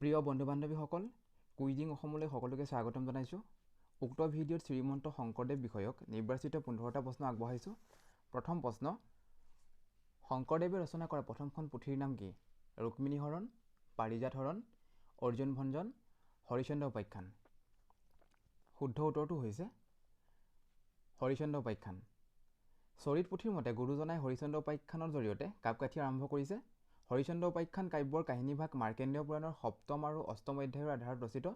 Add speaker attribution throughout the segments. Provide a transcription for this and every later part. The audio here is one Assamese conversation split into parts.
Speaker 1: প্ৰিয় বন্ধু বান্ধৱীসকল, কুইজিং অসমলৈ সকলোকে স্বাগতম জনাইছোঁ। উক্ত ভিডিঅ'ত শ্ৰীমন্ত শংকৰদেৱ বিষয়ক নিৰ্বাচিত 15টা প্ৰশ্ন আগবঢ়াইছোঁ। প্ৰথম প্ৰশ্ন, শংকৰদেৱে ৰচনা কৰা প্ৰথমখন পুথিৰ নাম কি? ৰুক্মিণী হৰণ, পাৰিজাত হৰণ, অৰ্জুন ভঞ্জন, হৰিশ্চন্দ্ৰ উপাখ্যান। শুদ্ধ উত্তৰটো হৈছে হৰিশ্চন্দ্ৰ উপাখ্যান। চৰিত পুথিৰ মতে গুৰুজনাই হৰিশ্চন্দ্ৰ উপাখ্যানৰ জৰিয়তে কাপকাঠি আৰম্ভ কৰিছে। হৰিশ্চন্দ্ৰ উপাখ্যান কাব্যৰ কাহিনীভাগ মাৰ্কণ্ডেয় পুৰাণৰ 7ম আৰু 8ম অধ্যায়ৰ আধাৰত ৰচিত।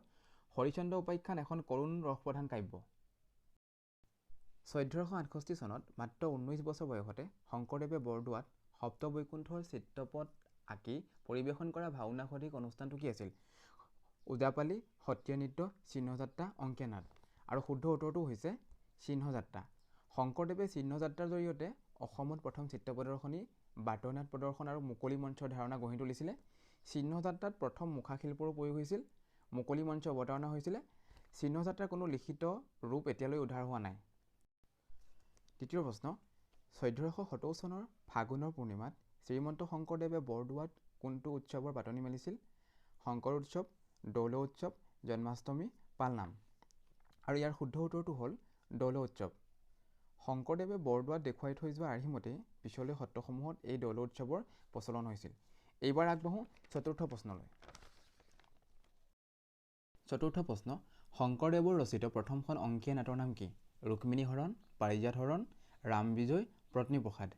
Speaker 1: হৰিশ্চন্দ্ৰ উপাখ্যান এখন কৰুণ ৰসপ্ৰধান কাব্য। 1468 চনত মাত্ৰ 19 বছৰ বয়সতে শংকৰদেৱে বৰদোৱাত সপ্তবৈকুণ্ঠৰ চিত্ৰপট আঁকি পৰিৱেশন কৰা ভাওনা সদৃশ অনুষ্ঠানটো কি আছিল? ওজাপালি, সত্ৰীয়া নৃত্য, চিহ্নযাত্ৰা, অংকীয়া নাট। আৰু শুদ্ধ উত্তৰটো হৈছে চিহ্নযাত্ৰা। শংকৰদেৱে চিহ্নযাত্ৰাৰ জৰিয়তে অসমত প্ৰথম চিত্ৰ প্ৰদৰ্শনী, বাটনাট প্ৰদৰ্শন আৰু মুকলি মঞ্চৰ ধাৰণা গঢ়ি তুলিছিলে। চিহ্নযাত্ৰাত প্ৰথম মুখাশিল্পৰো প্ৰয়োগ হৈছিল। মুকলি মঞ্চ অৱতাৰণা হৈছিলে। চিহ্নযাত্ৰাৰ কোনো লিখিত ৰূপ এতিয়ালৈ উদ্ধাৰ হোৱা নাই। তৃতীয় প্ৰশ্ন, 1470 চনৰ ফাগুনৰ পূৰ্ণিমাত শ্ৰীমন্ত শংকৰদেৱে বৰদোৱাত কোনটো উৎসৱৰ পাতনি মেলিছিল? শংকৰ উৎসৱ, দৌল উৎসৱ, জন্মাষ্টমী, পালনাম। আৰু ইয়াৰ শুদ্ধ উত্তৰটো হ'ল দৌল উৎসৱ। শংকৰদেৱে বৰদোৱাত দেখুৱাই থৈ যোৱা আৰ্হিমতেই পিছলৈ সত্ৰসমূহত এই দৌল উৎসৱৰ প্ৰচলন হৈছিল। এইবাৰ আগবাঢ়োঁ চতুৰ্থ প্ৰশ্নলৈ। চতুৰ্থ প্ৰশ্ন, শংকৰদেৱৰ ৰচিত প্ৰথমখন অংকীয়া নাটৰ নাম কি? ৰুক্মিণী হৰণ, পাৰিজাত হৰণ, ৰাম বিজয়, পত্নীপ্ৰসাদ।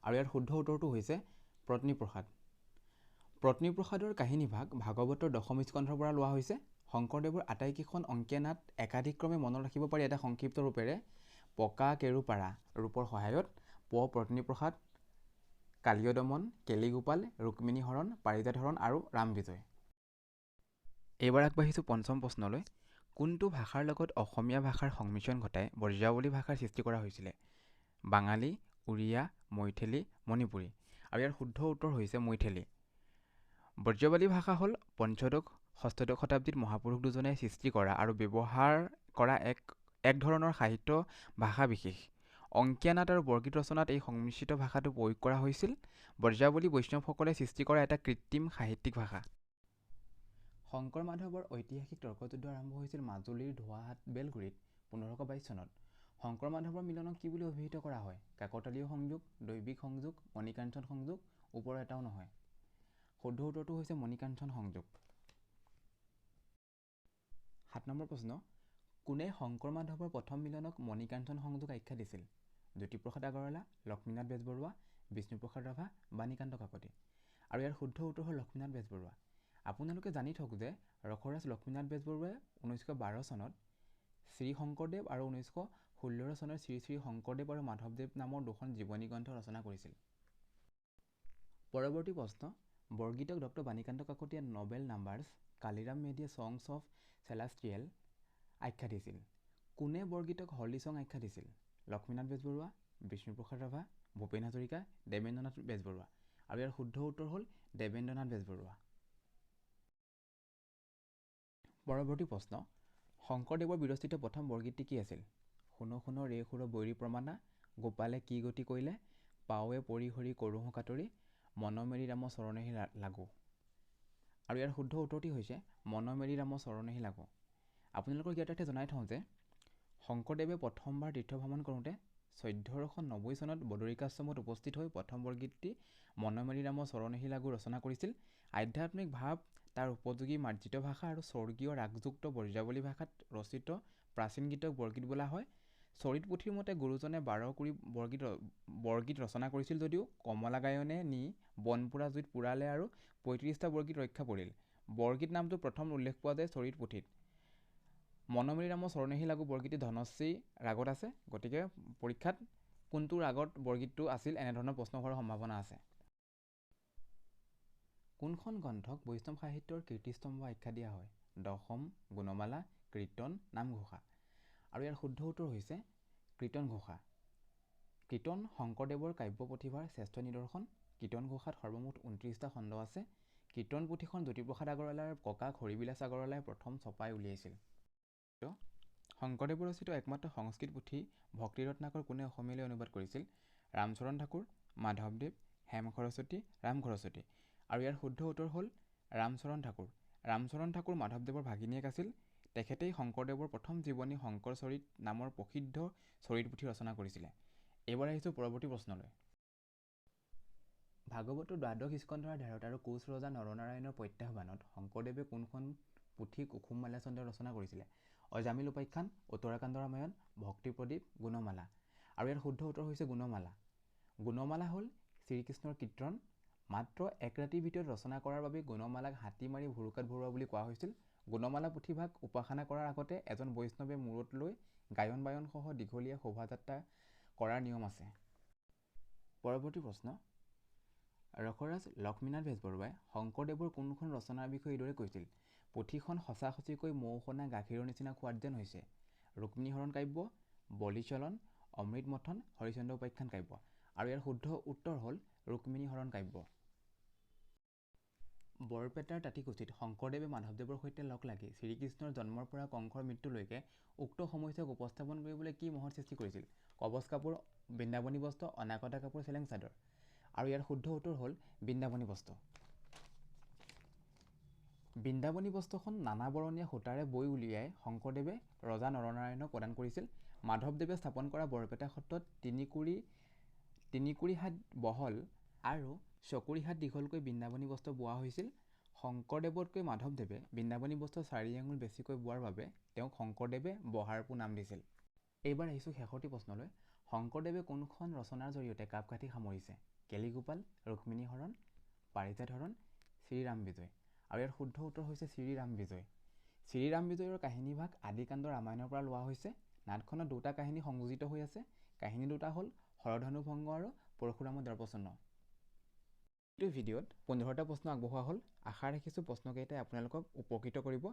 Speaker 1: আৰু ইয়াৰ শুদ্ধ উত্তৰটো হৈছে পত্নীপ্ৰসাদ। পত্নীপ্ৰসাদৰ কাহিনীভাগ ভাগৱতৰ 10ম স্কন্ধৰ পৰা লোৱা হৈছে। শংকৰদেৱৰ আটাইকেইখন অংকীয়া নাট একাধিক্ৰমে মনত ৰাখিব পাৰি এটা সংক্ষিপ্ত ৰূপেৰে পকা কেৰু পাৰা ৰূপৰ সহায়ত পত্নীপ্ৰসাদ, কালীয় দমন, কেলিগোপাল, ৰুক্মিণী হৰণ, পাৰিজাত হৰণ আৰু ৰাম বিজয়। এইবাৰ আগবাঢ়িছোঁ পঞ্চম প্ৰশ্নলৈ। কোনটো ভাষাৰ লগত অসমীয়া ভাষাৰ সংমিশ্ৰণ ঘটাই ব্ৰজাৱলী ভাষাৰ সৃষ্টি কৰা হৈছিলে? বাঙালী, উৰিয়া, মৈথিলী, মণিপুৰী। আৰু ইয়াৰ শুদ্ধ উত্তৰ হৈছে মৈথিলী। ব্ৰজাৱলী ভাষা হ'ল পঞ্চদশ-ষষ্ঠদশ শতাব্দীত মহাপুৰুষ দুজনে সৃষ্টি কৰা আৰু ব্যৱহাৰ কৰা এক ধৰণৰ সাহিত্য ভাষা বিশেষ। অংকীয়া নাট আৰু বৰগীত ৰচনাত এই সংমিশ্ৰিত ভাষাটো প্ৰয়োগ কৰা হৈছিল। ব্ৰজাৱলী বৈষ্ণৱসকলে সৃষ্টি কৰা এটা কৃত্ৰিম সাহিত্যিক ভাষা। শংকৰ মাধৱৰ ঐতিহাসিক তৰ্কযুদ্ধ আৰম্ভ হৈছিল মাজুলীৰ ধোৱাহাট বেলগুৰিত 1522 চনত। শংকৰ মাধৱৰ মিলনক কি বুলি অভিহিত কৰা হয়? কাকতালীয় সংযোগ, দৈবিক সংযোগ, মণিকাঞ্চন সংযোগ, ওপৰৰ এটাও নহয়। শুদ্ধ উত্তৰটো হৈছে মণিকাঞ্চন সংযোগ। 7 নম্বৰ প্ৰশ্ন, কোনে শংকৰ মাধৱৰ প্ৰথম মিলনক মণিকাঞ্চন সংযোগ আখ্যা দিছিল? জ্যোতিপ্ৰসাদ আগৰৱালা, লক্ষ্মীনাথ বেজবৰুৱা, বিষ্ণুপ্ৰসাদ ৰাভা, বাণীকান্ত কাকতি। আৰু ইয়াৰ শুদ্ধ উত্তৰ হ'ল লক্ষ্মীনাথ বেজবৰুৱা। আপোনালোকে জানি থওক যে ৰসৰাজ লক্ষ্মীনাথ বেজবৰুৱাই 1912 চনত শ্ৰী শংকৰদেৱ আৰু 1916 চনত শ্ৰী শ্ৰী শংকৰদেৱ আৰু মাধৱদেৱ নামৰ দুখন জীৱনী গ্ৰন্থ ৰচনা কৰিছিল। পৰৱৰ্তী প্ৰশ্ন, বৰগীতক ডক্টৰ বাণীকান্ত কাকতিয়ে নবেল নাম্বাৰছ, কালিৰাম মেধিয়ে ছংছ অফ চেলাষ্টিয়েল আখ্যা দিছিল? কোনে বৰগীতক হলি ছং আখ্যা দিছিল? লক্ষ্মীনাথ বেজবৰুৱা, বিষ্ণুপ্ৰসাদ ৰাভা, ভূপেন হাজৰিকা, দেৱেন্দ্ৰনাথ বেজবৰুৱা। আৰু ইয়াৰ শুদ্ধ উত্তৰ হ'ল দেৱেন্দ্ৰনাথ বেজবৰুৱা। পৰৱৰ্তী প্ৰশ্ন, শংকৰদেৱৰ বিৰচিত প্ৰথম বৰগীতটি কি আছিল? শুনো শুনো ৰে সুৰ বৈৰী প্ৰমাণা, গোপালে কি গতি কৰিলে, পাৱে পৰি হৰি কৰোঁ কাতৰি, মন মেৰি ৰাম চৰণেহি লাগো। আৰু ইয়াৰ শুদ্ধ উত্তৰটি হৈছে মন মেৰি ৰাম চৰণেহি লাগো। আপোনালোকৰ জ্ঞাতাৰ্থে জনাই থওঁ যে শংকৰদেৱে প্ৰথমবাৰ তীৰ্থভ্ৰমণ কৰোঁতে 1490 চনত বদৰিকাশ্ৰমত উপস্থিত হৈ প্ৰথম বৰগীতটি মন মেৰি ৰাম চৰণেহি লাগো ৰচনা কৰিছিল। আধ্যাত্মিক ভাৱ, তাৰ উপযোগী মাৰ্জিত ভাষা আৰু স্বৰ্গীয় ৰাগযুক্ত ব্ৰজাৱলী ভাষাত ৰচিত প্ৰাচীন গীতক বৰগীত বোলা হয়। চৰিত পুথিৰ মতে গুৰুজনে 12 কুৰি বৰগীত ৰচনা কৰিছিল যদিও কমলা গায়নে নি বনপুৰা জুইত পুৰালে আৰু 35টা বৰগীত ৰক্ষা পৰিল। বৰগীত নামটো প্ৰথম উল্লেখ পোৱা যায় চৰিত পুথিত। মন মেৰি ৰাম চৰণেহি লাগো বৰগীতটি ধনশ্ৰী ৰাগত আছে। গতিকে পৰীক্ষাত কোনটো ৰাগত বৰগীতটো আছিল এনেধৰণৰ প্ৰশ্ন হোৱাৰ সম্ভাৱনা আছে। কোনখন গ্ৰন্থক বৈষ্ণৱ সাহিত্যৰ কীৰ্তিস্তম্ভ আখ্যা দিয়া হয়? দশম, গুণমালা, কীৰ্তন, নামঘোষা। আৰু ইয়াৰ শুদ্ধ উত্তৰ হৈছে কীৰ্তন ঘোষা। কীৰ্তন শংকৰদেৱৰ কাব্য প্ৰতিভাৰ শ্ৰেষ্ঠ নিদৰ্শন। কীৰ্তন ঘোষাত সৰ্বমুঠ 29টা খণ্ড আছে। কীৰ্তন পুথিখন জ্যোতিপ্ৰসাদ আগৰৱালাৰ ককাক হৰিবিলাস আগৰৱালাই প্ৰথম ছপাই উলিয়াইছিল। শংকৰদেৱৰ ৰচিত একমাত্ৰ সংস্কৃত পুথি ভক্তি ৰত্নাকৰ কোনে অসমীয়ালৈ অনুবাদ কৰিছিল? ৰামচৰণ ঠাকুৰ, মাধৱদেৱ, হেম সৰস্বতী, ৰাম সৰস্বতী। আৰু ইয়াৰ শুদ্ধ উত্তৰ হ'ল ৰামচৰণ ঠাকুৰ। ৰামচৰণ ঠাকুৰ মাধৱদেৱৰ ভাগিনীয়েক আছিল। তেখেতেই শংকৰদেৱৰ প্ৰথম জীৱনী শংকৰ চৰিত নামৰ প্ৰসিদ্ধ চৰিত পুথি ৰচনা কৰিছিলে। এইবাৰ আহিছোঁ পৰৱৰ্তী প্ৰশ্নলৈ। ভাগৱতৰ দ্বাদশ স্কন্ধৰ ১১ আৰু কোচ ৰজা নৰনাৰায়ণৰ প্ৰত্যাহ্বানত শংকৰদেৱে কোনখন পুথি কুসুম মাল্য চন্দ্ৰ ৰচনা কৰিছিলে? অজামিল উপাখ্যান, উত্তৰাকাণ্ড ৰামায়ণ, ভক্তি প্ৰদীপ, গুণমালা। আৰু ইয়াৰ শুদ্ধ উত্তৰ হৈছে গুণমালা। গুণমালা হ'ল শ্ৰীকৃষ্ণৰ কীৰ্তন। মাত্ৰ এক ৰাতিৰ ভিতৰত ৰচনা কৰাৰ বাবে গুণমালাক হাতী মাৰি ভুৰুকাত ভৰোৱা বুলি কোৱা হৈছিল। গুণমালা পুথিভাগ উপাসনা কৰাৰ আগতে এজন বৈষ্ণৱে মূৰত লৈ গায়ন বায়নসহ দীঘলীয়া শোভাযাত্ৰা কৰাৰ নিয়ম আছে। পৰৱৰ্তী প্ৰশ্ন। ৰসৰাজ লক্ষ্মীনাথ বেজবৰুৱাই শংকৰদেৱৰ কোনখন ৰচনাৰ বিষয়ে এইদৰে কৈছিল? পুথিখন সঁচা সঁচিকৈ মৌ সনা গাখীৰৰ নিচিনা সোৱাদ যেন হৈছে। ৰুক্মিণীহৰণ কাব্য, বলিচলন, অমৃত মথন, হৰিশ্চন্দ্ৰ উপাখ্যান কাব্য। আৰু ইয়াৰ শুদ্ধ উত্তৰ হ'ল ৰুক্মিণীহৰণ কাব্য। বৰপেটাৰ তাতীকুছিত শংকৰদেৱে মাধৱদেৱৰ সৈতে লগ লাগি শ্ৰীকৃষ্ণৰ জন্মৰ পৰা কংসৰ মৃত্যুলৈকে উক্ত সমস্যাক উপস্থাপন কৰিবলৈ কি মহৎ সৃষ্টি কৰিছিল? কবচ কাপোৰ, বৃন্দাবনী বস্ত্ৰ, অনাকতা কাপোৰ, চেলেং চাদৰ। আৰু ইয়াৰ শুদ্ধ উত্তৰ হ'ল বৃন্দাবনী বস্ত্ৰ। বৃন্দাবনী বস্ত্ৰখন নানা বৰণীয়া সূতাৰে বৈ উলিয়াই শংকৰদেৱে ৰজা নৰনাৰায়ণক প্ৰদান কৰিছিল। মাধৱদেৱে স্থাপন কৰা বৰপেটা সত্ৰত ৩ কুৰি হাত বহল আৰু ৬ কুৰি হাত দীঘলকৈ বৃন্দাবনী বস্ত্ৰ বোৱা হৈছিল। শংকৰদেৱতকৈ মাধৱদেৱে বৃন্দাবনী বস্ত্ৰ ৪ আঙুল বেছিকৈ বোৱাৰ বাবে তেওঁক শংকৰদেৱে বহাৰপো নাম দিছিল। এইবাৰ আহিছোঁ শেষৰটি প্ৰশ্নলৈ। শংকৰদেৱে কোনখন ৰচনাৰ জৰিয়তে কাপ কাঠি সামৰিছে? কেলিগোপাল, ৰুক্মিণীহৰণ, পাৰিজাত হৰণ, শ্ৰীৰাম বিজয়। আৰু ইয়াৰ শুদ্ধ উত্তৰ হৈছে শ্ৰীৰাম বিজয়। শ্ৰীৰাম বিজয়ৰ কাহিনীভাগ আদিকাণ্ড ৰামায়ণৰ পৰা লোৱা হৈছে। নাটখনত দুটা কাহিনী সংযোজিত হৈ আছে। কাহিনী দুটা হ'ল হৰধনু ভংগ আৰু পৰশুৰামৰ দৰ্পচন্ন। এইটো ভিডিঅ'ত ১৫টা প্ৰশ্ন আগবঢ়োৱা হ'ল। আশা ৰাখিছোঁ প্ৰশ্নকেইটাই আপোনালোকক উপকৃত কৰিব।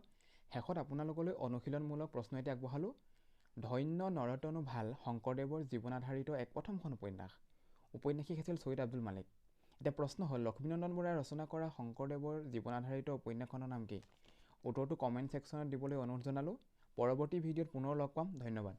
Speaker 1: শেষত আপোনালোকলৈ অনুশীলনমূলক প্ৰশ্ন এটি আগবঢ়ালোঁ। ধন্য নৰতনু ভাল শংকৰদেৱৰ জীৱনাধাৰিত এক প্ৰথমখন উপন্যাস। উপন্যাসিক আছিল চৈয়দ আব্দুল মালিক। এতিয়া প্ৰশ্ন হ'ল লক্ষ্মীনন্দন বৰাই ৰচনা কৰা শংকৰদেৱৰ জীৱনাধাৰিত উপন্যাসখনৰ নাম কি? উত্তৰটো কমেণ্ট ছেকশ্যনত দিবলৈ অনুৰোধ জনালোঁ। পৰৱৰ্তী ভিডিঅ'ত পুনৰ লগ পাম। ধন্যবাদ।